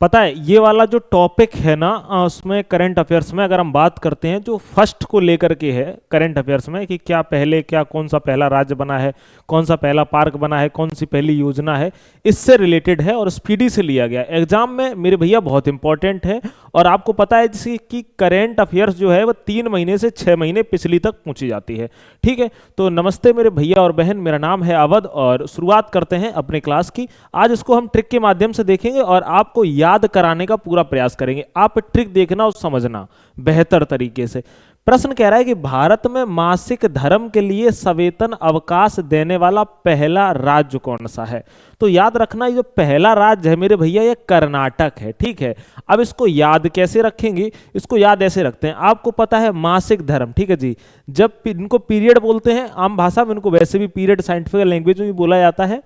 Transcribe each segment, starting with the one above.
पता है ये वाला जो टॉपिक है ना, उसमें करंट अफेयर्स में अगर हम बात करते हैं जो फर्स्ट को लेकर के है करंट अफेयर्स में कि क्या पहले क्या कौन सा पहला राज्य बना है, कौन सा पहला पार्क बना है, कौन सी पहली योजना है, इससे रिलेटेड है और स्पीडी से लिया गया एग्जाम में मेरे भैया, बहुत इंपॉर्टेंट है। और आपको पता है जैसे कि करंट अफेयर्स जो है वो 3 महीने से 6 महीने पिछली तक पूछी जाती है। ठीक है, तो नमस्ते मेरे भैया और बहन, मेरा नाम है अवध और शुरुआत करते हैं अपने क्लास की। आज इसको हम ट्रिक के माध्यम से देखेंगे और आपको याद कराने का पूरा प्रयास करेंगे। आप ट्रिक देखना और समझना बेहतर तरीके से। प्रश्न कह रहा है कि भारत में मासिक धर्म के लिए सवेतन अवकाश देने वाला पहला राज्य कौन सा है। तो याद रखना ये जो पहला राज्य है मेरे भैया ये कर्नाटक है। ठीक है, अब इसको याद कैसे रखेंगे, इसको याद ऐसे रखते हैं। आपको पता है मासिक धर्म, ठीक है जी, जब इनको पीरियड बोलते हैं आम भाषा में, इनको वैसे भी पीरियड साइंटिफिक लैंग्वेज में भी बोला जाता है।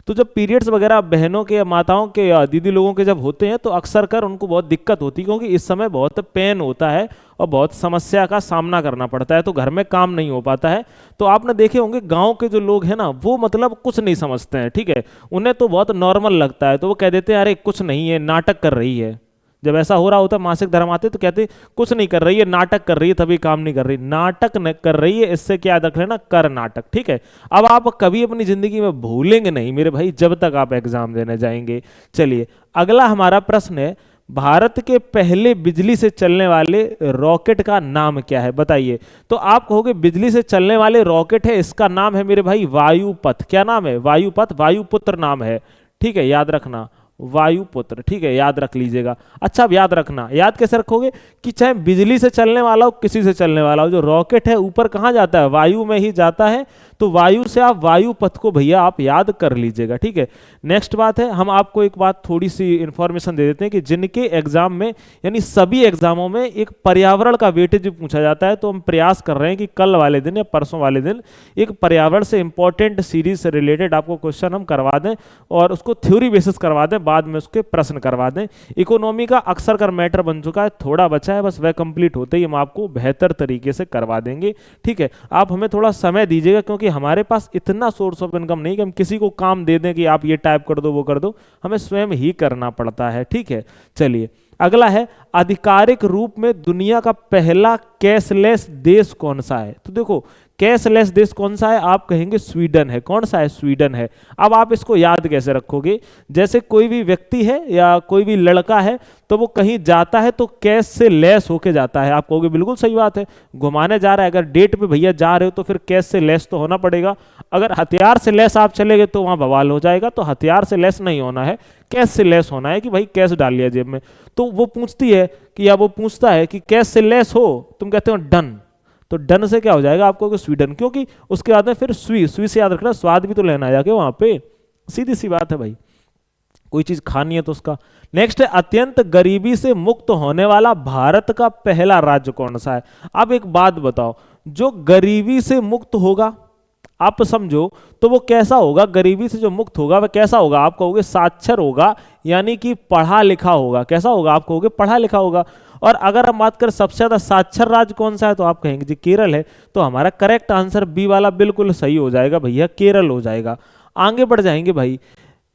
तो जब पीरियड्स वगैरह बहनों के, माताओं के, दीदी लोगों के जब होते हैं तो अक्सर कर उनको बहुत दिक्कत होती है, क्योंकि इस समय बहुत पेन होता है और बहुत समस्या का सामना करना पड़ता है, तो घर में काम नहीं हो पाता है। तो आपने देखे होंगे गांव के जो लोग हैं ना वो मतलब कुछ नहीं समझते हैं। ठीक है, उन्हें तो बहुत नॉर्मल लगता है, तो वो कह देते हैं अरे कुछ नहीं है, नाटक कर रही है। जब ऐसा हो रहा होता है मासिक धर्म आते तो कहते कुछ नहीं कर रही है, नाटक कर रही है, तभी काम नहीं कर रही। नाटक न कर रही है, इससे क्या याद रख लेना, कर नाटक। ठीक है, अब आप कभी अपनी जिंदगी में भूलेंगे नहीं मेरे भाई जब तक आप एग्जाम देने जाएंगे। चलिए अगला हमारा प्रश्न है, भारत के पहले बिजली से चलने वाले रॉकेट का नाम क्या है, बताइए। तो आप कहोगे बिजली से चलने वाले रॉकेट है, इसका नाम है मेरे भाई वायुपथ। क्या नाम है, वायुपथ, वायुपुत्र नाम है। ठीक है, याद रखना वायुपुत्र। ठीक है, याद रख लीजिएगा। अच्छा अब याद रखना, याद कैसे रखोगे कि चाहे बिजली से चलने वाला हो, किसी से चलने वाला हो, जो रॉकेट है ऊपर कहाँ जाता है, वायु में ही जाता है। तो वायु से आप वायु पथ को भैया आप याद कर लीजिएगा। ठीक है, नेक्स्ट बात है, हम आपको एक बात थोड़ी सी इंफॉर्मेशन दे देते हैं कि जिनके एग्जाम में यानी सभी एग्जामों में एक पर्यावरण का वेटेज पूछा जाता है, तो हम प्रयास कर रहे हैं कि कल वाले दिन या परसों वाले दिन एक पर्यावरण से इंपॉर्टेंट सीरीज से रिलेटेड आपको क्वेश्चन हम करवा दें और उसको थ्योरी बेसिस करवा दें, बाद में उसके प्रश्न करवा दें। इकोनॉमी का अक्सर कर मैटर बन चुका है, थोड़ा बचा है, बस वह कंप्लीट होते ही हम आपको बेहतर तरीके से करवा देंगे। ठीक है, आप हमें थोड़ा समय दीजिएगा, क्योंकि हमारे पास इतना सोर्स ऑफ इनकम नहीं कि हम किसी को काम दे दें कि आप ये टाइप कर दो वो कर दो, हमें स्वयं ही करना पड़ता है। ठीक है, चलिए अगला है, आधिकारिक रूप में दुनिया का पहला कैशलेस देश कौन सा है। तो देखो कैशलेस देश कौन सा है, आप कहेंगे स्वीडन है। कौन सा है, स्वीडन है। अब आप इसको याद कैसे रखोगे, जैसे कोई भी व्यक्ति है या कोई भी लड़का है तो वो कहीं जाता है तो कैश से लेस होके जाता है। आप कहोगे बिल्कुल सही बात है, घुमाने जा रहा है, अगर डेट पे भैया जा रहे हो तो फिर कैश से लेस तो होना पड़ेगा। अगर हथियार से लेस आप चले गए तो वहां बवाल हो जाएगा, तो हथियार से लेस नहीं होना है, कैश से लेस होना है कि भाई कैश डाल लिया जेब में। तो वो पूछती है कि, या वो पूछता है कि कैश से लेस हो, तुम कहते हो डन, तो डन से क्या हो जाएगा आपको, स्वीडन, क्योंकि उसके बाद में फिर स्वी से याद रखना, स्वाद भी तो लेना है जाके वहां पे, सीधी सी बात है भाई, कोई चीज खानी है तो उसका। नेक्स्ट है, अत्यंत गरीबी से मुक्त होने वाला भारत का पहला राज्य कौन सा है। अब एक बात बताओ, जो गरीबी से मुक्त होगा, आप समझो, तो वो कैसा होगा, गरीबी से जो मुक्त होगा वह कैसा होगा, आप कहोगे साक्षर होगा, यानी कि पढ़ा लिखा होगा। कैसा होगा, आप कहोगे पढ़ा लिखा होगा। और अगर हम बात करें सबसे ज्यादा साक्षर राज्य कौन सा है, तो आप कहेंगे जी केरल है। तो हमारा करेक्ट आंसर बी वाला बिल्कुल सही हो जाएगा भैया, केरल हो जाएगा। आगे बढ़ जाएंगे भाई,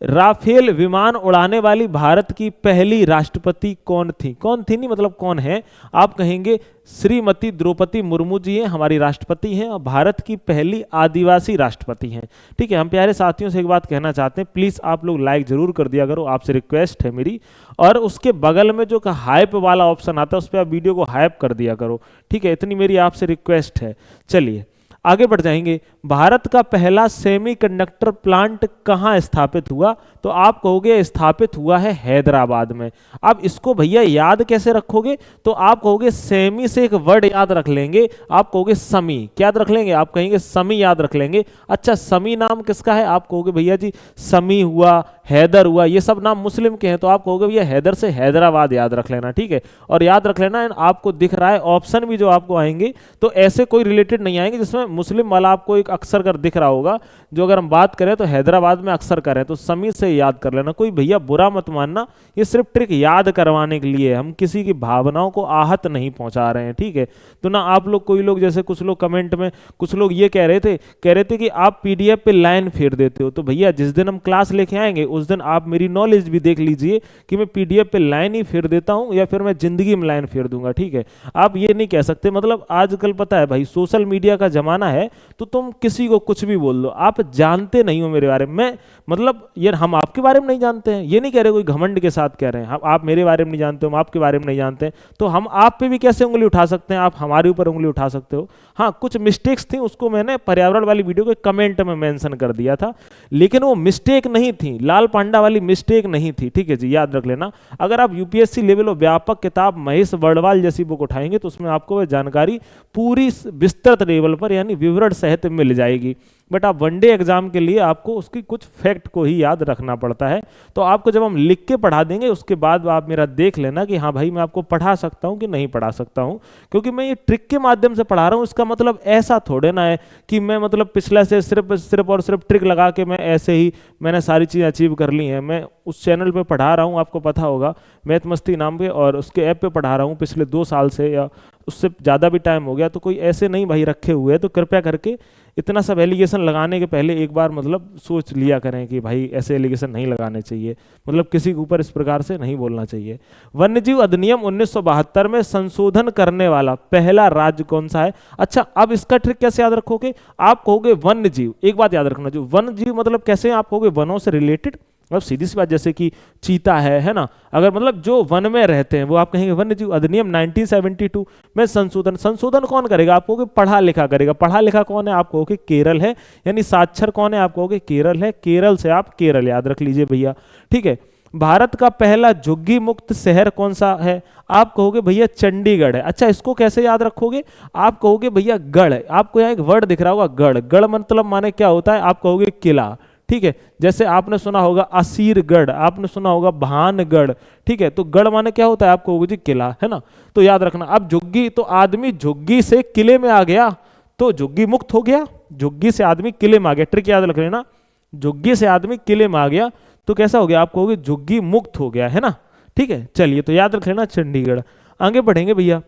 राफेल विमान उड़ाने वाली भारत की पहली राष्ट्रपति कौन थी। कौन थी नहीं मतलब कौन है, आप कहेंगे श्रीमती द्रौपदी मुर्मू जी हैं, हमारी राष्ट्रपति हैं और भारत की पहली आदिवासी राष्ट्रपति हैं। ठीक है, हम प्यारे साथियों से एक बात कहना चाहते हैं, प्लीज आप लोग लाइक जरूर कर दिया करो, आपसे रिक्वेस्ट है मेरी। और उसके बगल में जो हाइप वाला ऑप्शन आता है उस पर आप वीडियो को हाइप कर दिया करो। ठीक है, इतनी मेरी आपसे रिक्वेस्ट है। चलिए आगे बढ़ जाएंगे, भारत का पहला सेमीकंडक्टर प्लांट कहाँ स्थापित हुआ, तो आप कहोगे स्थापित हुआ है हैदराबाद में। अब इसको भैया याद कैसे रखोगे, तो आप कहोगे सेमी से एक वर्ड याद रख लेंगे, आप कहोगे समी, क्या याद रख लेंगे, आप कहेंगे समी याद रख लेंगे। अच्छा समी नाम किसका है, आप कहोगे भैया जी समी हुआ, हैदर हुआ, ये सब नाम मुस्लिम के हैं, तो आप कहोगे भैया हैदर से हैदराबाद याद रख लेना। ठीक है, और याद रख लेना आपको दिख रहा है ऑप्शन भी जो आपको आएंगे तो ऐसे कोई रिलेटेड नहीं आएंगे जिसमें मुस्लिम वाला आपको एक अक्सर कर दिख रहा होगा, जो अगर हम बात करें तो हैदराबाद में अक्सर करें, तो समी से याद कर लेना। कोई भैया बुरा मत मानना, ये सिर्फ ट्रिक याद करवाने के लिए, हम किसी की भावनाओं को आहत नहीं पहुंचा रहे हैं। ठीक है, तो ना आप लोग, कोई लोग जैसे कुछ लोग कमेंट में कुछ लोग ये कह रहे थे कि आप पीडीएफ पे लाइन फेर देते हो, तो भैया जिस दिन हम क्लास लेके आएंगे उस दिन आप मेरी नॉलेज भी देख लीजिए कि मैं पीडीएफ पे लाइन ही फेर देता हूं या फिर मैं जिंदगी में लाइन फेर दूंगा, ठीक है। आप ये नहीं कह सकते, मतलब आजकल पता है भाई सोशल मीडिया का जमाना है, तो तुम किसी को कुछ भी बोल दो, आप जानते नहीं हो मेरे बारे में, मतलब ये हम आपके बारे में नहीं जानते हैं, ये नहीं कह रहे कोई घमंड के साथ कह रहे हैं, आप मेरे बारे में नहीं जानते हो, हम आपके बारे में नहीं जानते हैं, तो हम आप पे भी कैसे उंगली उठा सकते हैं, आप हमारे ऊपर उंगली उठा सकते हो। हाँ, कुछ मिस्टेक्स थी, उसको मैंने पर्यावरण वाली वीडियो के कमेंट में मेंशन कर दिया था, लेकिन वो मिस्टेक नहीं थी, लाल पांडा वाली मिस्टेक नहीं थी, ठीक है जी, याद रख लेना। अगर आप यूपीएससी लेवल और व्यापक किताब महेश वर्डवाल जैसी बुक उठाएंगे तो उसमें आपको वह जानकारी पूरी विस्तृत लेवल पर यानी विवरण सहित मिल जाएगी। बट आप वनडे एग्जाम के लिए आपको उसकी कुछ फैक्ट को ही याद रखना पड़ता है, तो आपको जब हम लिख के पढ़ा देंगे उसके बाद आप मेरा देख लेना कि हाँ भाई मैं आपको पढ़ा सकता हूँ कि नहीं पढ़ा सकता हूँ, क्योंकि मैं ये ट्रिक के माध्यम से पढ़ा रहा हूँ। इसका मतलब ऐसा थोड़े ना है कि मैं मतलब पिछले से सिर्फ और सिर्फ ट्रिक लगा के मैं ऐसे ही मैंने सारी चीज़ें अचीव कर ली हैं। मैं उस चैनल पे पढ़ा रहा हूँ, आपको पता होगा, मैथ मस्ती नाम पे, और उसके ऐप पे पढ़ा रहा हूँ पिछले 2 साल से या उससे ज़्यादा भी टाइम हो गया, तो कोई ऐसे नहीं भाई रखे हुए हैं। तो कृपया करके इतना सब एलिगेशन लगाने के पहले एक बार मतलब सोच लिया करें कि भाई ऐसे एलिगेशन नहीं लगाने चाहिए, मतलब किसी के ऊपर इस प्रकार से नहीं बोलना चाहिए। वन्यजीव अधिनियम 1972 में संशोधन करने वाला पहला राज्य कौन सा है? अच्छा, अब इसका ट्रिक कैसे याद रखोगे? आप कहोगे वन्यजीव, एक बात याद रखना, जो वन्यजीव मतलब कैसे आप कहोगे? वनों से रिलेटेड, अब सीधी सी बात, जैसे कि चीता है ना, अगर मतलब जो वन में रहते हैं वो आप कहेंगे वन्यजीव अधिनियम 1972 में संशोधन कौन करेगा? आप कहोगे पढ़ा लिखा करेगा। पढ़ा लिखा कौन है? आप कहोगे केरल है, यानी साक्षर कौन है? आप कहोगे केरल है। केरल से आप केरल याद रख लीजिए भैया, ठीक है। भारत का पहला झुग्गी मुक्त शहर कौन सा है? आप कहोगे भैया चंडीगढ़ है। अच्छा, इसको कैसे याद रखोगे? आप कहोगे भैया गढ़ है। आपको यहाँ एक वर्ड दिख रहा होगा गढ़, गढ़ मतलब माने क्या होता है? आप कहोगे किला, ठीक है। जैसे आपने सुना होगा असीरगढ़, आपने सुना होगा भानगढ़, ठीक है। तो गढ़ माने क्या होता है? आप कहोगे जी किला, है ना। तो याद रखना, अब झुग्गी, तो आदमी झुग्गी से किले में आ गया तो झुग्गी मुक्त हो गया, झुग्गी से आदमी किले में आ गया। ट्रिक याद रख लेना, झुग्गी से आदमी किले में आ गया तो कैसा हो गया? आप कहोगे झुग्गी मुक्त हो गया, है ना, ठीक है। चलिए, तो याद रख लेना चंडीगढ़। आगे बढ़ेंगे भैया,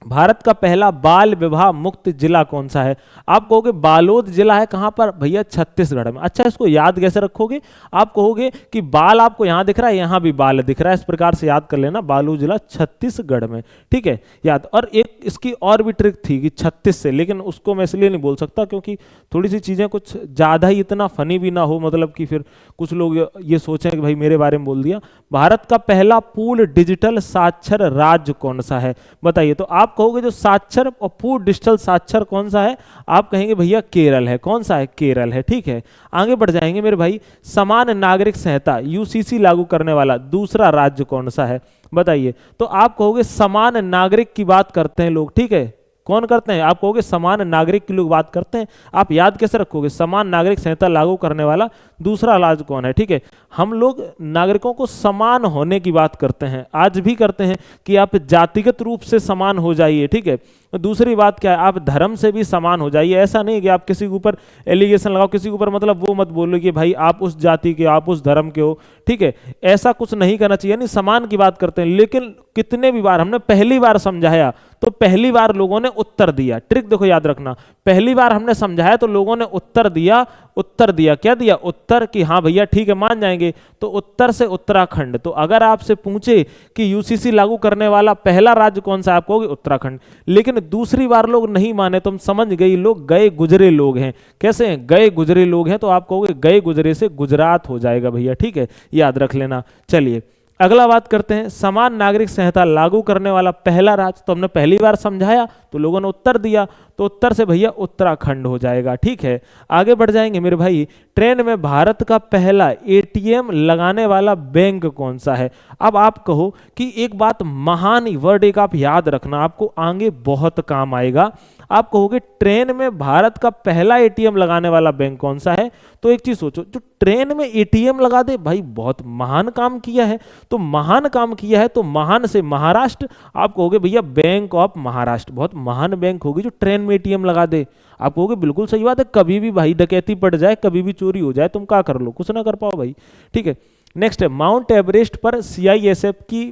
भारत का पहला बाल विवाह मुक्त जिला कौन सा है? आप कहोगे बालोद जिला है। कहां पर भैया? छत्तीसगढ़ में। अच्छा, इसको याद कैसे रखोगे? आप कहोगे कि बाल आपको यहां दिख रहा है, यहां भी बाल दिख रहा है, इस प्रकार से याद कर लेना, बालोद जिला छत्तीसगढ़ में, ठीक है, याद। और एक इसकी और भी ट्रिक थी कि 36 से, लेकिन उसको मैं इसलिए नहीं बोल सकता क्योंकि थोड़ी सी चीजें कुछ ज्यादा ही इतना फनी भी ना हो, मतलब कि फिर कुछ लोग ये सोचें कि भाई मेरे बारे में बोल दिया। भारत का पहला पूर्ण डिजिटल साक्षर राज्य कौन सा है? बताइए। तो आप कहोगे जो साक्षर और पूर्ण डिजिटल साक्षर कौन सा है? आप कहेंगे भैया केरल है। कौन सा है? केरल है, ठीक है। आगे बढ़ जाएंगे मेरे भाई, समान नागरिक संहिता यूसीसी लागू करने वाला दूसरा राज्य कौन सा है? बताइए। तो आप कहोगे समान नागरिक की बात करते हैं लोग, ठीक है। कौन करते हैं? आप कहोगे समान नागरिक की लोग बात करते हैं। आप याद कैसे रखोगे? समान नागरिक संहिता लागू करने वाला दूसरा राज्य कौन है, ठीक है। हम लोग नागरिकों को समान होने की बात करते हैं, आज भी करते हैं कि आप जातिगत रूप से समान हो जाइए, ठीक है। दूसरी बात क्या है? आप धर्म से भी समान हो जाइए। ऐसा नहीं कि आप किसी के ऊपर एलिगेशन लगाओ, किसी के ऊपर मतलब वो मत बोलो कि भाई आप उस जाति के, आप उस धर्म के हो, ठीक है। ऐसा कुछ नहीं करना चाहिए, यानी समान की बात करते हैं। लेकिन कितने भी बार हमने पहली बार समझाया तो पहली बार लोगों ने उत्तर दिया। ट्रिक देखो, याद रखना, पहली बार हमने समझाया तो लोगों ने उत्तर दिया। उत्तर दिया, क्या दिया? उत्तर कि हाँ भैया ठीक है मान जाएंगे। तो उत्तर से उत्तराखंड। तो अगर आपसे पूछे कि यूसीसी लागू करने वाला पहला राज्य कौन सा, आप कहोगे उत्तराखंड। लेकिन दूसरी बार लोग नहीं माने, तुम समझ गई, लोग गए गुजरे लोग हैं। कैसे हैं? गए गुजरे लोग हैं, तो आप कहोगे गए गुजरे से गुजरात हो जाएगा भैया, ठीक है, याद रख लेना। चलिए अगला बात करते हैं, समान नागरिक संहिता लागू करने वाला पहला राज्य। तो हमने पहली बार समझाया तो लोगों ने उत्तर दिया, तो उत्तर से भैया उत्तराखंड हो जाएगा, ठीक है। आगे बढ़ जाएंगे मेरे भाई, ट्रेन में भारत का पहला एटीएम लगाने वाला बैंक कौन सा है? अब आप कहो कि एक बात, महान वर्ड एक आप याद रखना, आपको आगे बहुत काम आएगा। आप कहोगे ट्रेन में भारत का पहला एटीएम लगाने वाला बैंक कौन सा है? तो एक चीज सोचो, जो ट्रेन में एटीएम लगा दे, भाई बहुत महान काम किया है। तो महान काम किया है तो महान से महाराष्ट्र, आप कहोगे भैया बैंक ऑफ महाराष्ट्र, बहुत महान बैंक होगी जो ट्रेन में एटीएम लगा दे। आप कहोगे बिल्कुल सही बात है, कभी भी भाई डकैती पड़ जाए, कभी भी चोरी हो जाए, तुम क्या कर लो? कुछ ना कर पाओ भाई, ठीक है। नेक्स्ट है माउंट एवरेस्ट पर सीआईएसएफ की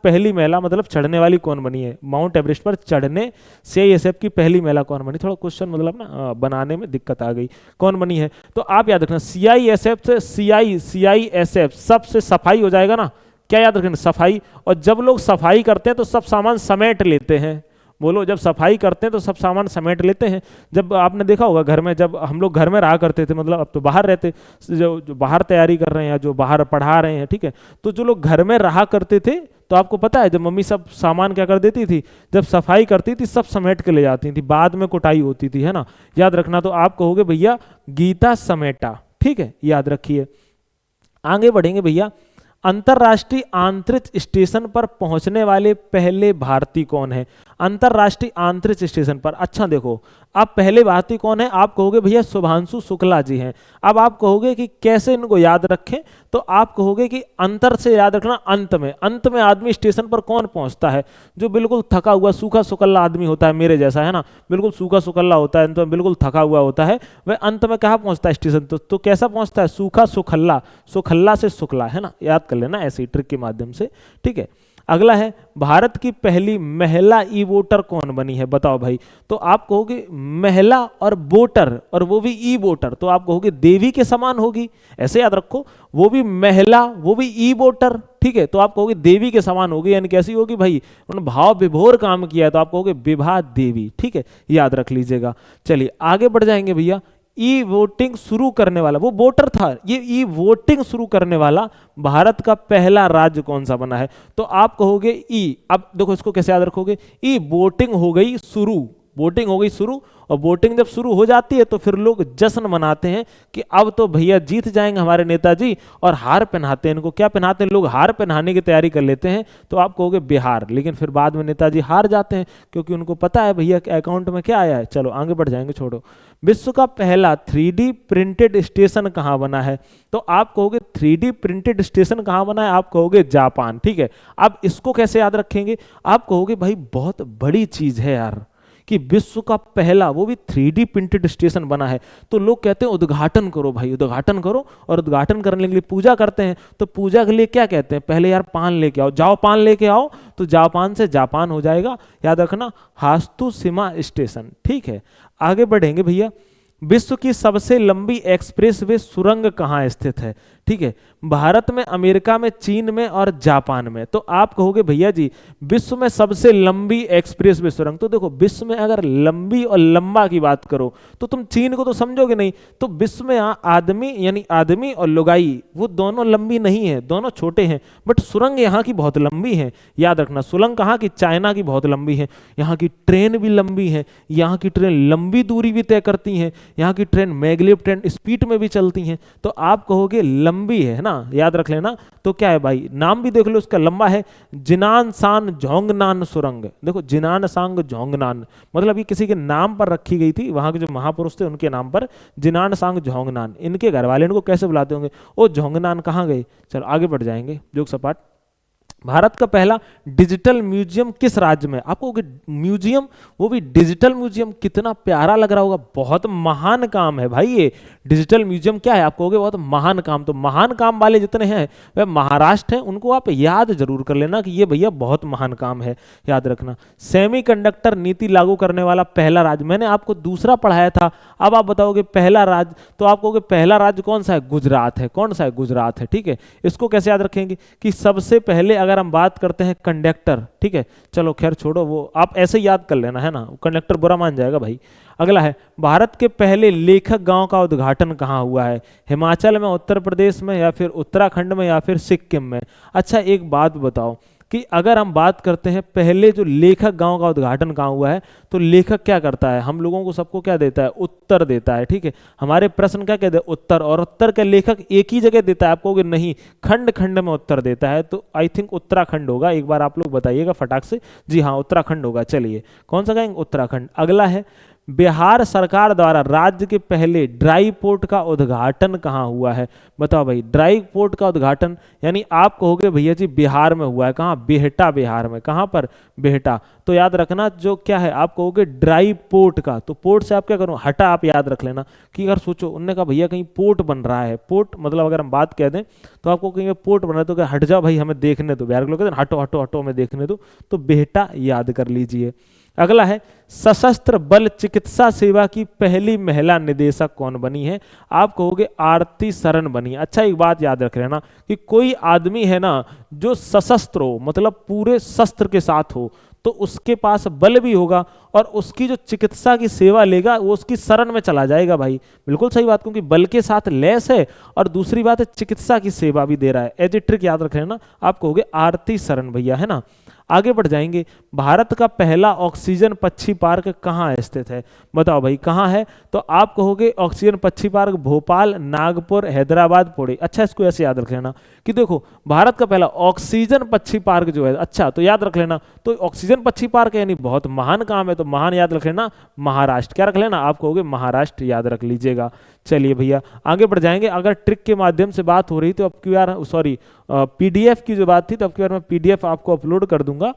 पहली महिला मतलब चढ़ने वाली कौन बनी है? माउंट एवरेस्ट पर चढ़ने सीआईएसएफ की पहली महिला कौन बनी? थोड़ा क्वेश्चन मतलब ना बनाने में दिक्कत आ गई, कौन बनी है? तो आप याद रखना सीआईएसएफ से सीआईएसएफ सबसे सफाई हो जाएगा ना, क्या याद रखना? सफाई। और जब लोग सफाई करते हैं तो सब सामान समेट लेते हैं, बोलो, जब सफाई करते हैं तो सब सामान समेट लेते हैं। जब आपने देखा होगा घर में, जब हम लोग घर में रहा करते थे, मतलब अब तो बाहर रहते, जो बाहर तैयारी कर रहे हैं या जो बाहर पढ़ा रहे हैं, ठीक है, तो जो लोग घर में रहा करते थे तो आपको पता है जब मम्मी सब सामान क्या कर देती थी, जब सफाई करती थी सब समेट के ले जाती थी, बाद में कुटाई होती थी, है ना, याद रखना। तो आप कहोगे भैया गीता समेटा, ठीक है, याद रखिए। आगे बढ़ेंगे भैया, अंतरराष्ट्रीय अंतरिक्ष स्टेशन पर पहुंचने वाले पहले भारतीय कौन है? अंतरराष्ट्रीय अंतरिक्ष स्टेशन पर, अच्छा देखो, अब पहले भारतीय कौन है? आप कहोगे भैया शुभांशु शुक्ला जी हैं। अब आप कहोगे कि कैसे इनको याद रखें, तो आप कहोगे कि अंतर से याद रखना, अंत में आदमी स्टेशन पर कौन पहुंचता है? जो बिल्कुल थका हुआ सूखा सुकल्ला आदमी होता है, मेरे जैसा, है ना, बिल्कुल सूखा सुकल्ला होता है, तो बिल्कुल थका हुआ होता है, वह अंत में कहाँ पहुंचता है स्टेशन? तो कैसा पहुंचता है? सूखा सुखल्ला, सुखल्ला से शुक्ला, है ना, याद कर लेना ऐसे ट्रिक के माध्यम से, ठीक है। अगला है भारत की पहली महिला ई वोटर कौन बनी है? बताओ भाई। तो आप कहोगे महिला और वोटर, और वो भी ई वोटर, तो आप कहोगे देवी के समान होगी, ऐसे याद रखो, वो भी महिला वो भी ई वोटर, ठीक है, तो आप कहोगे देवी के समान होगी, यानी कैसी होगी भाई? उन्होंने भाव विभोर काम किया है, तो आप कहोगे विभा देवी, ठीक है, याद रख लीजिएगा। चलिए आगे बढ़ जाएंगे भैया। ई वोटिंग शुरू करने वाला, वो वोटर था, ये ई वोटिंग शुरू करने वाला भारत का पहला राज्य कौन सा बना है? तो आप कहोगे ई। अब देखो इसको कैसे याद रखोगे, ई वोटिंग हो गई शुरू, वोटिंग हो गई शुरू, और वोटिंग जब शुरू हो जाती है तो फिर लोग जश्न मनाते हैं कि अब तो भैया जीत जाएंगे हमारे नेताजी, और हार पहनाते हैं इनको। क्या पहनाते हैं? लोग हार पहनाने की तैयारी कर लेते हैं, तो आप कहोगे बिहार। लेकिन फिर बाद में नेताजी हार जाते हैं, क्योंकि उनको पता है भैया कि अकाउंट में क्या आया है। चलो आगे बढ़ जाएंगे, छोड़ो। विश्व का पहला 3D प्रिंटेड स्टेशन कहाँ बना है? तो आप कहोगे 3D प्रिंटेड स्टेशन कहाँ बना है? आप कहोगे जापान, ठीक है। अब इसको कैसे याद रखेंगे? आप कहोगे भाई बहुत बड़ी चीज है यार, कि विश्व का पहला वो भी 3D प्रिंटेड स्टेशन बना है। तो लोग कहते हैं उद्घाटन करो भाई, उद्घाटन करो, और उद्घाटन करने के लिए पूजा करते हैं। तो पूजा के लिए क्या कहते हैं? पहले यार पान लेके आओ, जाओ पान लेके आओ, तो जापान से जापान हो जाएगा, याद रखना, हात्सुशिमा स्टेशन, ठीक है। आगे बढ़ेंगे भैया। विश्व की सबसे लंबी एक्सप्रेसवे सुरंग कहाँ स्थित है? ठीक है, भारत में, अमेरिका में, चीन में और जापान में। तो आप कहोगे भैया जी विश्व में सबसे लंबी एक्सप्रेसवे सुरंग, तो देखो विश्व में अगर लंबी और लंबा की बात करो तो तुम चीन को तो समझोगे नहीं। तो विश्व में आदमी, यानी आदमी और लुगाई, वो दोनों लंबी नहीं है, दोनों छोटे हैं, बट सुरंग यहाँ की बहुत लंबी है। याद रखना, सुरंग कहाँ की? चाइना की बहुत लंबी है। यहाँ की ट्रेन भी लंबी है, यहाँ की ट्रेन लंबी दूरी भी तय करती हैं, यहाँ की ट्रेन मैगलेव ट्रेन स्पीड में भी चलती हैं। तो आप कहोगे लंबी है ना, याद रख लेना। तो क्या है भाई, नाम भी देख लो उसका, लंबा है, जिनान सान झोंगनान सुरंग। देखो जिनान सांग झोंगनान, मतलब ये किसी के नाम पर रखी गई थी, वहां के जो महापुरुष थे उनके नाम पर, जिनान सांग झोंगनान। इनके घर वाले इनको कैसे बुलाते होंगे, ओ झोंगनान कहाँ गए। चलो आगे बढ़ जाएंगे, जोग सपाट। भारत का पहला डिजिटल म्यूजियम किस राज्य में? आपको म्यूजियम, वो भी डिजिटल म्यूजियम, कितना प्यारा लग रहा होगा, बहुत महान काम है भाई ये डिजिटल म्यूजियम। क्या है? आप कहोगे बहुत महान काम। तो महान काम वाले जितने हैं वह महाराष्ट्र हैं, उनको आप याद जरूर कर लेना कि ये भैया बहुत महान काम है, याद रखना। सेमीकंडक्टर नीति लागू करने वाला पहला राज्य, मैंने आपको दूसरा पढ़ाया था, अब आप बताओगे पहला राज्य, तो आप कहोगे पहला राज्य कौन सा है? गुजरात है। कौन सा है? गुजरात है, ठीक है। इसको कैसे याद रखेंगे कि सबसे पहले अगर हम बात करते हैं कंडक्टर, ठीक है, चलो खैर छोड़ो, वो आप ऐसे याद कर लेना, है ना, कंडक्टर बुरा मान जाएगा भाई। अगला है भारत के पहले लेखक गांव का उद्घाटन कहाँ हुआ है? हिमाचल में, उत्तर प्रदेश में, या फिर उत्तराखंड में, या फिर सिक्किम में? अच्छा एक बात बताओ कि अगर हम बात करते हैं पहले जो लेखक गांव का उद्घाटन कहाँ हुआ है, तो लेखक क्या करता है? हम लोगों को सबको क्या देता है? उत्तर देता है, ठीक है। हमारे प्रश्न क्या कहते हैं? उत्तर, और उत्तर का लेखक एक ही जगह देता है, आपको कहोगे नहीं, खंड खंड में उत्तर देता है, तो आई थिंक उत्तराखंड होगा। एक बार आप लोग बताइएगा फटाक से, जी हाँ उत्तराखंड होगा। चलिए कौन सा कहेंगे? उत्तराखंड। अगला है बिहार सरकार द्वारा राज्य के पहले ड्राई पोर्ट का उद्घाटन कहाँ हुआ है? बताओ भाई, ड्राई पोर्ट का उद्घाटन यानी आप कहोगे भैया जी बिहार में हुआ है। कहाँ? बिहटा बिहार में। कहाँ पर? बिहटा। तो याद रखना जो क्या है, आप कहोगे ड्राई पोर्ट का, तो पोर्ट से आप क्या करो, हटा आप याद रख लेना कि अगर सोचो उनने कहा भैया कहीं पोर्ट बन रहा है, पोर्ट मतलब अगर हम बात कह दें तो आपको कहेंगे पोर्ट बन रहा है, तो क्या हट जाओ भाई हमें देखने दो, बिहार के लोग कहते हैं हटो हटो हटो हमें देखने दो, तो बिहटा याद कर लीजिए। अगला है सशस्त्र बल चिकित्सा सेवा की पहली महिला निदेशक कौन बनी है? आप कहोगे आरती शरण बनी है। अच्छा एक बात याद रख लेना कि कोई आदमी है ना जो सशस्त्र हो, मतलब पूरे शस्त्र के साथ हो, तो उसके पास बल भी होगा और उसकी जो चिकित्सा की सेवा लेगा वो उसकी शरण में चला जाएगा भाई। बिल्कुल सही बात, क्योंकि बल के साथ लैस है और दूसरी बात है चिकित्सा की सेवा भी दे रहा है। एज ए ट्रिक याद रख लेना, आप कहोगे आरती शरण भैया, है ना। आगे बढ़ जाएंगे, भारत का पहला ऑक्सीजन पक्षी पार्क कहाँ स्थित है? बताओ भाई कहाँ है? तो आप कहोगे ऑक्सीजन पक्षी पार्क भोपाल, नागपुर, हैदराबाद, पुणे। अच्छा इसको ऐसे याद रख लेना कि देखो भारत का पहला ऑक्सीजन पक्षी पार्क जो है, अच्छा तो याद रख लेना, तो ऑक्सीजन पक्षी पार्क है यानी बहुत महान काम है, तो महान याद रख लेना महाराष्ट्र। क्या रख लेना? आप कहोगे महाराष्ट्र याद रख लीजिएगा। चलिए भैया आगे बढ़ जाएंगे। अगर ट्रिक के माध्यम से बात हो रही तो अब की बार सॉरी पीडीएफ की जो बात थी तो अब की बार मैं पीडीएफ आपको अपलोड कर दूंगा।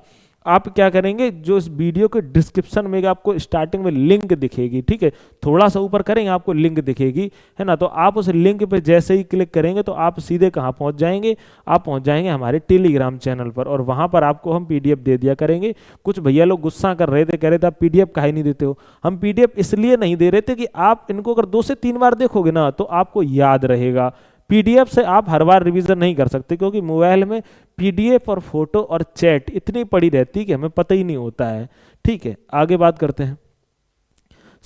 आप क्या करेंगे, जो इस वीडियो के डिस्क्रिप्शन में आपको स्टार्टिंग में लिंक दिखेगी, ठीक है, थोड़ा सा ऊपर करेंगे आपको लिंक दिखेगी, है ना। तो आप उस लिंक पे जैसे ही क्लिक करेंगे तो आप सीधे कहाँ पहुंच जाएंगे? आप पहुंच जाएंगे हमारे टेलीग्राम चैनल पर, और वहां पर आपको हम पीडीएफ दे दिया करेंगे। कुछ भैया लोग गुस्सा कर रहे थे, कह रहे थे आप पीडीएफ काहे नहीं देते हो? हम पीडीएफ इसलिए नहीं दे रहे थे कि आप इनको अगर 2 से 3 बार देखोगे ना तो आपको याद रहेगा। पीडीएफ से आप हर बार रिवीजन नहीं कर सकते, क्योंकि मोबाइल में पीडीएफ और फोटो और चैट इतनी पड़ी रहती है कि हमें पता ही नहीं होता है। ठीक है आगे बात करते हैं।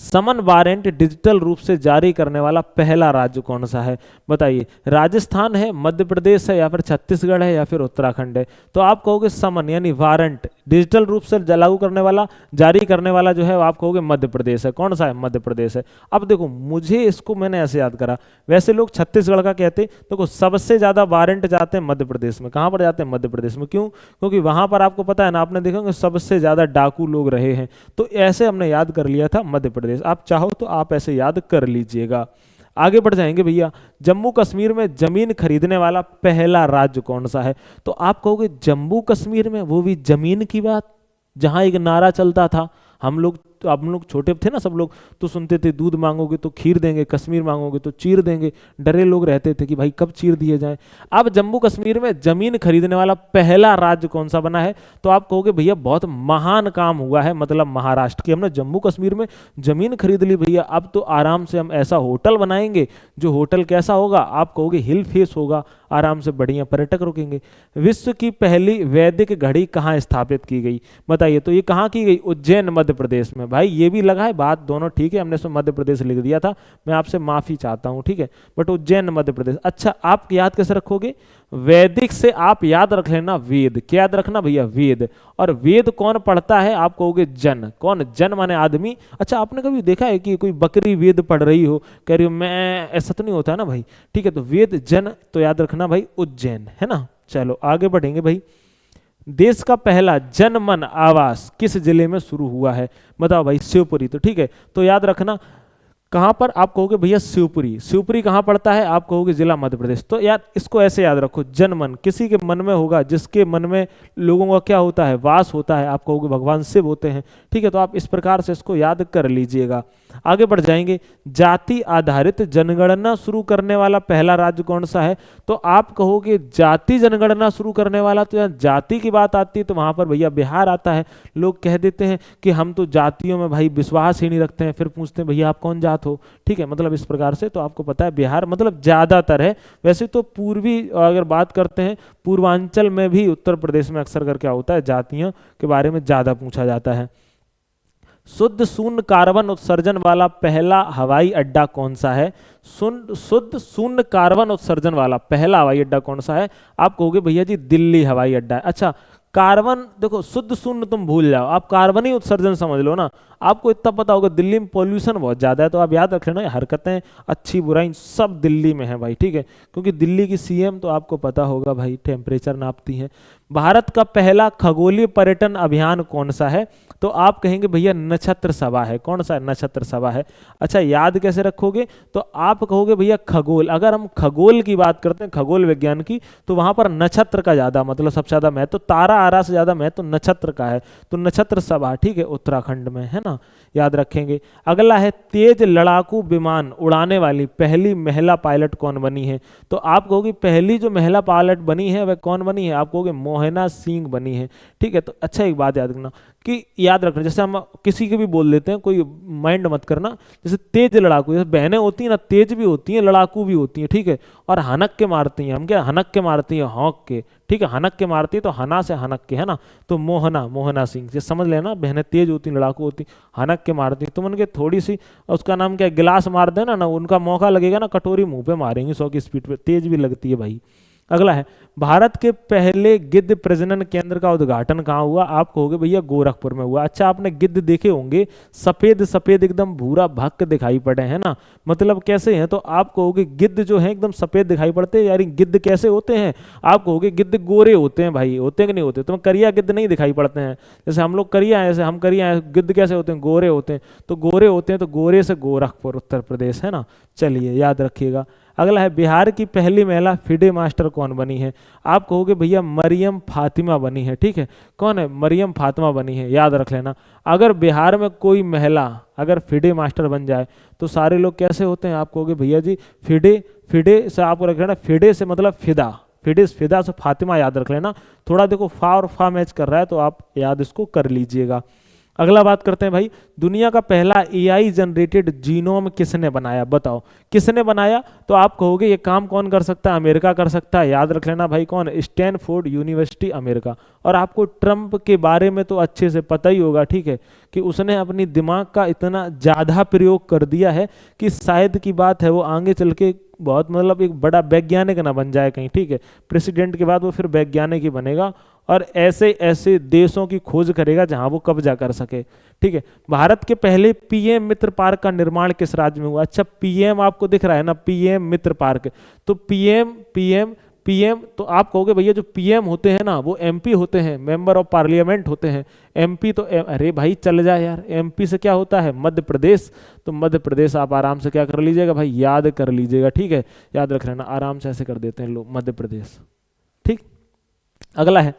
समन वारंट डिजिटल रूप से जारी करने वाला पहला राज्य कौन सा है? बताइए, राजस्थान है, मध्य प्रदेश है, या फिर छत्तीसगढ़ है, या फिर उत्तराखंड है? तो आप कहोगे समन यानी वारंट डिजिटल रूप से लागू करने वाला, जारी करने वाला जो है आप कहोगे मध्य प्रदेश है। कौन सा है? मध्य प्रदेश है। अब देखो मुझे इसको मैंने ऐसे याद करा, वैसे लोग छत्तीसगढ़ का कहते, देखो सबसे ज्यादा वारंट जाते हैं मध्य प्रदेश में। कहां पर जाते हैं? मध्य प्रदेश में। क्यों? क्योंकि वहां पर आपको पता है ना, आपने देखा सबसे ज्यादा डाकू लोग रहे हैं, तो ऐसे हमने याद कर लिया था मध्य प्रदेश। आप चाहो तो आप ऐसे याद कर लीजिएगा। आगे बढ़ जाएंगे भैया, जम्मू कश्मीर में जमीन खरीदने वाला पहला राज्य कौन सा है? तो आप कहोगे जम्मू कश्मीर में, वो भी जमीन की बात, जहां एक नारा चलता था, हम लोग छोटे थे ना सब लोग, तो सुनते थे दूध मांगोगे तो खीर देंगे, कश्मीर मांगोगे तो चीर देंगे। डरे लोग रहते थे कि भाई कब चीर दिए जाएं। अब जम्मू कश्मीर में जमीन खरीदने वाला पहला राज्य कौन सा बना है? तो आप कहोगे भैया बहुत महान काम हुआ है, मतलब महाराष्ट्र की। हमने जम्मू कश्मीर में जमीन खरीद ली भैया, अब तो आराम से हम ऐसा होटल बनाएंगे, जो होटल कैसा होगा? आप कहोगे हिल फेस होगा, आराम से बढ़िया पर्यटक रुकेंगे। विश्व की पहली वैदिक घड़ी कहाँ स्थापित की गई? बताइए, तो ये कहाँ की गई? उज्जैन मध्य प्रदेश में। भाई ये भी लगा है, बात दोनों ठीक है, हमने इसमें मध्य प्रदेश लिख दिया था, मैं आपसे माफी चाहता हूं, ठीक है, बट उज्जैन मध्य प्रदेश। अच्छा आप याद कैसे रखोगे? वैदिक से आप याद रख लेना वेद। क्या याद रखना भैया? वेद। और वेद कौन पढ़ता है? आप कहोगे जन। कौन? जन माने आदमी। अच्छा आपने कभी देखा है कि कोई बकरी वेद पढ़ रही हो, कह रही हो मैं, ऐसा तो नहीं होता ना भाई, ठीक है। तो वेद जन, तो याद रखना भाई उज्जैन, है ना। चलो आगे बढ़ेंगे भाई। देश का पहला जनमन आवास किस जिले में शुरू हुआ है? बताओ भाई शिवपुरी। तो ठीक है, तो याद रखना कहां पर? आप कहोगे भैया शिवपुरी। शिवपुरी कहां पड़ता है? आप कहोगे जिला मध्य प्रदेश। तो यार इसको ऐसे याद रखो, जनमन किसी के मन में होगा, जिसके मन में लोगों का क्या होता है? वास होता है। आप कहोगे भगवान शिव होते हैं, ठीक है। तो आप इस प्रकार से इसको याद कर लीजिएगा। आगे बढ़ जाएंगे, जाति आधारित जनगणना शुरू करने वाला पहला राज्य कौन सा है? तो आप कहोगे जाति जनगणना शुरू करने वाला, तो यहाँ जाति की बात आती है तो वहां पर भैया बिहार आता है। लोग कह देते हैं कि हम तो जातियों में भाई विश्वास ही नहीं रखते हैं, फिर पूछते हैं भैया आप कौन जात हो, ठीक है, मतलब इस प्रकार से। तो आपको पता है बिहार मतलब ज्यादातर है। वैसे तो पूर्वी अगर बात करते हैं, पूर्वांचल में भी उत्तर प्रदेश में अक्सर कर क्या होता है, जातियों के बारे में ज्यादा पूछा जाता है। शुद्ध शून्य कार्बन उत्सर्जन वाला पहला हवाई अड्डा कौन सा है? शुद्ध शून्य कार्बन उत्सर्जन वाला पहला हवाई अड्डा कौन सा है? आप कहोगे भैया जी दिल्ली हवाई अड्डा है। अच्छा कार्बन देखो शुद्ध शून्य तुम भूल जाओ, आप कार्बन ही उत्सर्जन समझ लो ना। आपको इतना पता होगा दिल्ली में पॉल्यूशन बहुत ज्यादा है, तो आप याद रख लेना हरकतें अच्छी बुराई सब दिल्ली में है भाई, ठीक है, क्योंकि दिल्ली की सीएम तो आपको पता होगा भाई टेम्परेचर नापती है। भारत का पहला खगोलीय पर्यटन अभियान कौन सा है? तो आप कहेंगे भैया नक्षत्र सभा है। कौन सा नक्षत्र सभा है? अच्छा याद कैसे रखोगे? तो आप कहोगे भैया खगोल, अगर हम खगोल की बात करते हैं खगोल विज्ञान की, तो वहां पर नक्षत्र का ज्यादा मतलब सबसे ज्यादा महत्व, तो तारा आरा से ज्यादा महत्व तो नक्षत्र का है, तो नक्षत्र सभा, ठीक है, उत्तराखंड में है ना, याद रखेंगे। अगला है तेज लड़ाकू विमान उड़ाने वाली पहली महिला पायलट कौन बनी है? तो आप कहोगे पहली जो महिला पायलट बनी है वह कौन बनी है? आप कहोगे मोहना सिंह बनी है, ठीक है। तो अच्छा एक बात याद रखना कि याद रखना, जैसे हम किसी के भी बोल देते हैं, कोई माइंड मत करना, जैसे तेज लड़ाकू, जैसे बहनें होती हैं ना, तेज भी होती हैं लड़ाकू भी होती हैं, ठीक है, और हनक के मारती हैं, हम क्या हनक के मारती हैं, हौक के, ठीक है, हनक के मारती है तो हना से हनक के, है ना, तो मोहना, मोहना सिंह, ये समझ लेना, बहनें तेज होती लड़ाकू होती, हनक के मारती, तुम उनके थोड़ी सी उसका नाम क्या गिलास मार देना ना, उनका मौका लगेगा ना कटोरी मुंह पे मारेंगे 100 की स्पीड पे, तेज भी लगती है भाई। अगला है भारत के पहले गिद्ध प्रजनन केंद्र का उद्घाटन कहाँ हुआ? आप कहोगे भैया गोरखपुर में हुआ। अच्छा आपने गिद्ध देखे होंगे, सफेद सफेद एकदम भूरा भक्क दिखाई पड़े हैं ना, मतलब कैसे हैं? तो आप कहोगे गिद्ध जो है एकदम सफेद दिखाई पड़ते हैं, यार गिद्ध कैसे होते हैं? आप कहोगे गिद्ध गोरे होते हैं भाई, होते हैं कि नहीं होते? तो करिया गिद्ध नहीं दिखाई पड़ते हैं, जैसे हम लोग करिया हैं, जैसे हम करिया हैं, गिद्ध कैसे होते हैं? गोरे होते हैं, तो गोरे होते हैं, तो गोरे से गोरखपुर उत्तर प्रदेश है ना, चलिए याद रखिएगा। अगला है बिहार की पहली महिला फिडे मास्टर कौन बनी है? आप कहोगे भैया मरियम फातिमा बनी है, ठीक है, कौन है? मरियम फातिमा बनी है, याद रख लेना। अगर बिहार में कोई महिला अगर फिडे मास्टर बन जाए तो सारे लोग कैसे होते हैं? आप कहोगे भैया जी फिडे, फिडे से आपको रख लेना, फिडे से मतलब फिदा, फिडे फिदा से फातिमा, याद रख लेना। थोड़ा देखो फा और फा मैच कर रहा है तो आप याद इसको कर लीजिएगा। अगला बात करते हैं भाई, दुनिया का पहला एआई जनरेटेड जीनोम किसने बनाया? बताओ किसने बनाया? तो आप कहोगे ये काम कौन कर सकता है? अमेरिका कर सकता है, याद रख लेना भाई, कौन? Stanford university America. और आपको ट्रंप के बारे में तो अच्छे से पता ही होगा, ठीक है, कि उसने अपनी दिमाग का इतना ज़्यादा प्रयोग कर दिया है कि शायद की बात है वो आगे चल के बहुत मतलब एक बड़ा वैज्ञानिक ना बन जाए कहीं, ठीक है, प्रेसिडेंट के बाद वो फिर वैज्ञानिक ही बनेगा और ऐसे ऐसे देशों की खोज करेगा जहां वो कब्जा कर सके, ठीक है। भारत के पहले पीएम मित्र पार्क का निर्माण किस राज्य में हुआ? अच्छा पीएम आपको दिख रहा है ना, पीएम मित्र पार्क, तो पीएम पीएम पीएम, तो आप कहोगे भैया जो पीएम होते हैं ना वो एमपी होते हैं, मेंबर ऑफ पार्लियामेंट होते हैं, एमपी तो अरे भाई चल जाए यार, एमपी से क्या होता है? मध्य प्रदेश, तो मध्य प्रदेश आप आराम से क्या कर लीजिएगा भाई, याद कर लीजिएगा, ठीक है, याद रख लेना, आराम से ऐसे कर देते हैं लोग, मध्य प्रदेश, ठीक। अगला है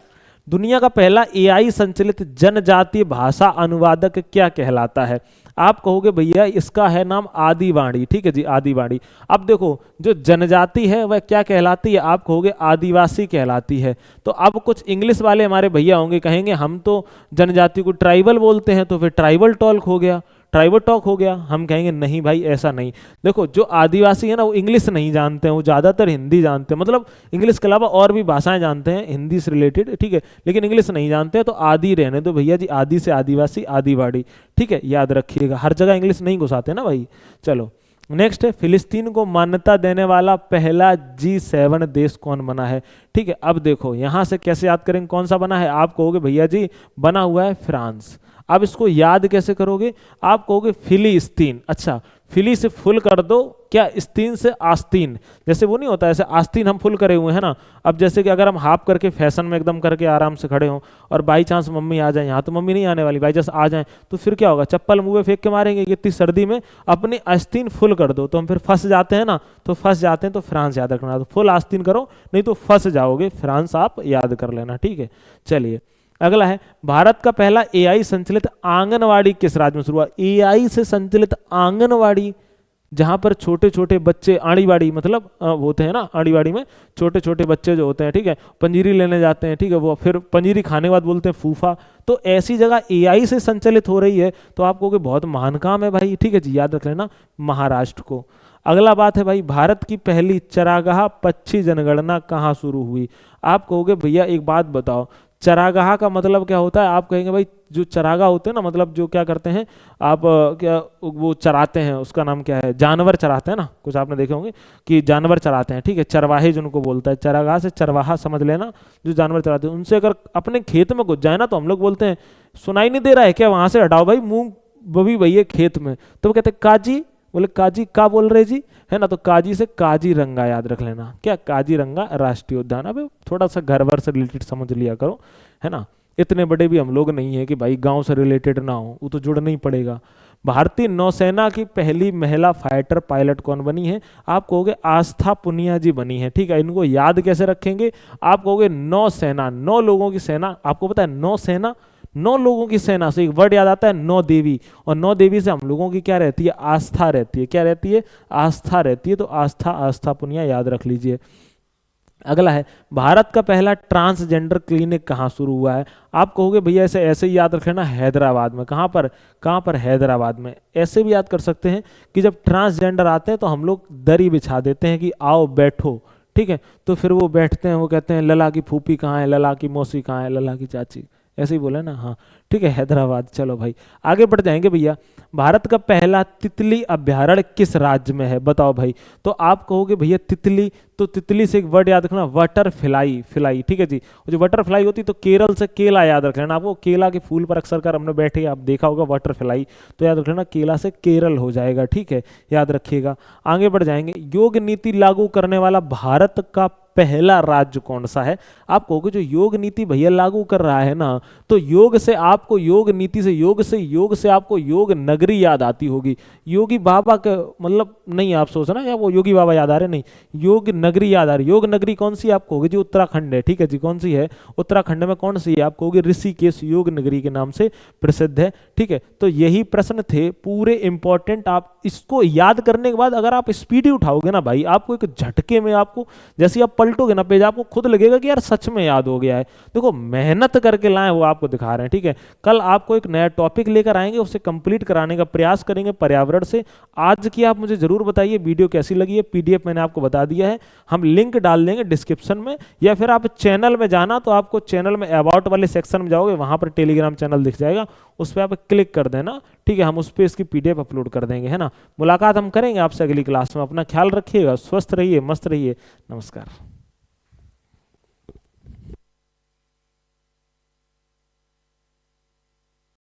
दुनिया का पहला एआई संचालित जनजातीय भाषा अनुवादक क्या कहलाता है? आप कहोगे भैया इसका है नाम आदिवाणी, ठीक है जी, आदिवाणी। अब देखो जो जनजाति है वह क्या कहलाती है? आप कहोगे आदिवासी कहलाती है। तो अब कुछ इंग्लिश वाले हमारे भैया होंगे, कहेंगे हम तो जनजाति को ट्राइबल बोलते हैं, तो फिर ट्राइबल टॉक हो गया, ट्राइबल टॉक हो गया। हम कहेंगे नहीं भाई ऐसा नहीं, देखो जो आदिवासी है ना वो इंग्लिश नहीं जानते हैं, वो ज़्यादातर हिंदी जानते हैं, मतलब इंग्लिश के अलावा और भी भाषाएं जानते हैं हिंदी से रिलेटेड, ठीक है, लेकिन इंग्लिश नहीं जानते हैं, तो आदि रहने दो भैया जी, आदि से आदिवासी आदिवाड़ी, ठीक है, याद रखिएगा, हर जगह इंग्लिश नहीं घुसाते ना भाई। चलो नेक्स्ट है फिलिस्तीन को मान्यता देने वाला पहला G7 देश कौन बना है? ठीक है, अब देखो यहां से कैसे याद करेंगे कौन सा बना है? आप कहोगे भैया जी बना हुआ है फ्रांस। अब इसको याद कैसे करोगे? आप कहोगे फिलिस्तीन, अच्छा फिली से फुल कर दो, क्या स्तीन से आस्तीन, जैसे वो नहीं होता ऐसे आस्तीन हम फुल करे हुए हैं ना। अब जैसे कि अगर हम हाफ करके फैशन में एकदम करके आराम से खड़े हों और बाई चांस मम्मी आ जाए, यहाँ तो मम्मी नहीं आने वाली, बाई चांस आ जाए तो फिर क्या होगा? चप्पल मुंह पे फेंक के मारेंगे कि इतनी सर्दी में अपनी आस्तीन फुल कर दो, तो हम फिर फंस जाते हैं ना, तो फंस जाते हैं, तो फ्रांस याद रखना, तो फुल आस्तीन करो नहीं तो फंस जाओगे, फ्रांस आप याद कर लेना, ठीक है। चलिए अगला है भारत का पहला एआई संचालित आंगनवाड़ी किस राज्य में शुरू हुआ? एआई से संचालित आंगनवाड़ी, जहां पर छोटे छोटे बच्चे आड़ीवाड़ी मतलब होते हैं ना, आड़ीवाड़ी में छोटे छोटे बच्चे जो होते हैं, ठीक है, पंजीरी लेने जाते हैं, ठीक है, वो फिर पंजीरी खाने के बाद बोलते हैं फूफा, तो ऐसी जगह एआई से संचालित हो रही है, तो आप कहोगे बहुत महान काम है भाई, ठीक है जी, याद रख लेना महाराष्ट्र को। अगला बात है भाई भारत की पहली चरागाह पक्षी जनगणना कहाँ शुरू हुई? आप कहोगे भैया एक बात बताओ, चरागाह का मतलब क्या होता है? आप कहेंगे भाई जो चरागाह होते हैं ना, मतलब जो क्या करते हैं आप क्या वो चराते हैं, उसका नाम क्या है? जानवर चराते हैं ना, कुछ आपने देखे होंगे कि जानवर चराते हैं, ठीक है, चरवाहे जिनको बोलता है, चरागाह से चरवाहा समझ लेना, जो जानवर चराते हैं। उनसे अगर अपने खेत में घुस जाए ना तो हम लोग बोलते हैं सुनाई नहीं दे रहा है क्या, वहां से हटाओ भाई, मूंग बबी भई है खेत में। तो वो कहते हैं काजी, बोले काजी का बोल रहे जी, है ना? तो काजी से काजीरंगा याद रख लेना। क्या? काजीरंगा राष्ट्रीय उद्यान। अब थोड़ा सा घर वर से रिलेटेड समझ लिया करो, है ना? इतने बड़े भी हम लोग नहीं है कि भाई गांव से रिलेटेड ना हो, वो तो जुड़ना ही पड़ेगा। भारतीय नौसेना की पहली महिला फाइटर पायलट कौन बनी है? आप कहोगे आस्था पुनिया जी बनी है, ठीक है। इनको याद कैसे रखेंगे? आप कहोगे नौसेना, 9 लोगों की सेना। आपको पता है नौसेना, 9 लोगों की सेना से एक वर्ड याद आता है नौ देवी, और नौ देवी से हम लोगों की क्या रहती है? आस्था रहती है। क्या रहती है? आस्था रहती है। तो आस्था, आस्था पुनिया याद रख लीजिए। अगला है, भारत का पहला ट्रांसजेंडर क्लिनिक कहाँ शुरू हुआ है? आप कहोगे भैया ऐसे ऐसे ही याद रखना, हैदराबाद में। कहाँ पर? कहाँ पर? हैदराबाद में। ऐसे भी याद कर सकते हैं कि जब ट्रांसजेंडर आते हैं तो हम लोग दरी बिछा देते हैं कि आओ बैठो, ठीक है। तो फिर वो बैठते हैं, वो कहते हैं लला की फूफी कहाँ है, लला की मौसी कहाँ है, लला की चाची, ऐसे ही बोले ना, हाँ ठीक है, हैदराबाद। चलो भाई आगे बढ़ जाएंगे भैया। भारत का पहला तितली अभ्यारण्य किस राज्य में है? बताओ भाई। तो आप कहोगे भैया तितली, तो तितली से एक वर्ड याद रखना, वाटर फ्लाई, फ्लाई, ठीक है जी। जो वाटर फ्लाई होती तो केरल से केला याद रख लेना। आपको केला के फूल पर अक्सर कर हमने बैठे आप देखा होगा वाटर फ्लाई, तो याद रख लेना केला से केरल हो जाएगा, ठीक है, याद रखिएगा। आगे बढ़ जाएंगे। योग नीति लागू करने वाला भारत का पहला राज्य कौन सा है? आप कहोगे जो योग नीति भैया लागू कर रहा है ना, तो योग से आपको, योग नीति से, योग से आपको योग नगरी याद आती होगी। योगी बाबा का मतलब नहीं आप सोचना या वो योगी बाबा याद आ रहे, नहीं, योग नगरी याद आ रही। योग नगरी कौन सी? आप कहोगे जी उत्तराखंड है, ठीक है जी। कौन सी है? उत्तराखंड में कौन सी है? आप कहोगे ऋषिकेश योग नगरी के नाम से प्रसिद्ध है, ठीक है। तो यही प्रश्न थे पूरे इंपॉर्टेंट। आप इसको याद करने के बाद अगर आप स्पीड ही उठाओगे ना भाई, आपको एक झटके में, आपको जैसे आप पलटोगे ना पेज, आपको खुद लगेगा कि यार सच में याद हो गया है। देखो मेहनत करके लाए वो आपको दिखा रहे हैं, ठीक है। कल आपको एक नया टॉपिक लेकर आएंगे, उसे कंप्लीट कराने का प्रयास करेंगे पर्यावरण से। आज की आप मुझे जरूर बताइए वीडियो कैसी लगी है। पीडीएफ मैंने आपको बता दिया है, हम लिंक डाल देंगे डिस्क्रिप्शन में, या फिर आप चैनल में जाना तो आपको चैनल में अबाउट वाले सेक्शन में जाओगे, वहां पर टेलीग्राम चैनल दिख जाएगा, उस पर आप क्लिक कर देना, ठीक है। हम उस पर इसकी पीडीएफ अपलोड कर देंगे, है ना। मुलाकात हम करेंगे आपसे अगली क्लास में। अपना ख्याल रखिएगा, स्वस्थ रहिए, मस्त रहिए, नमस्कार।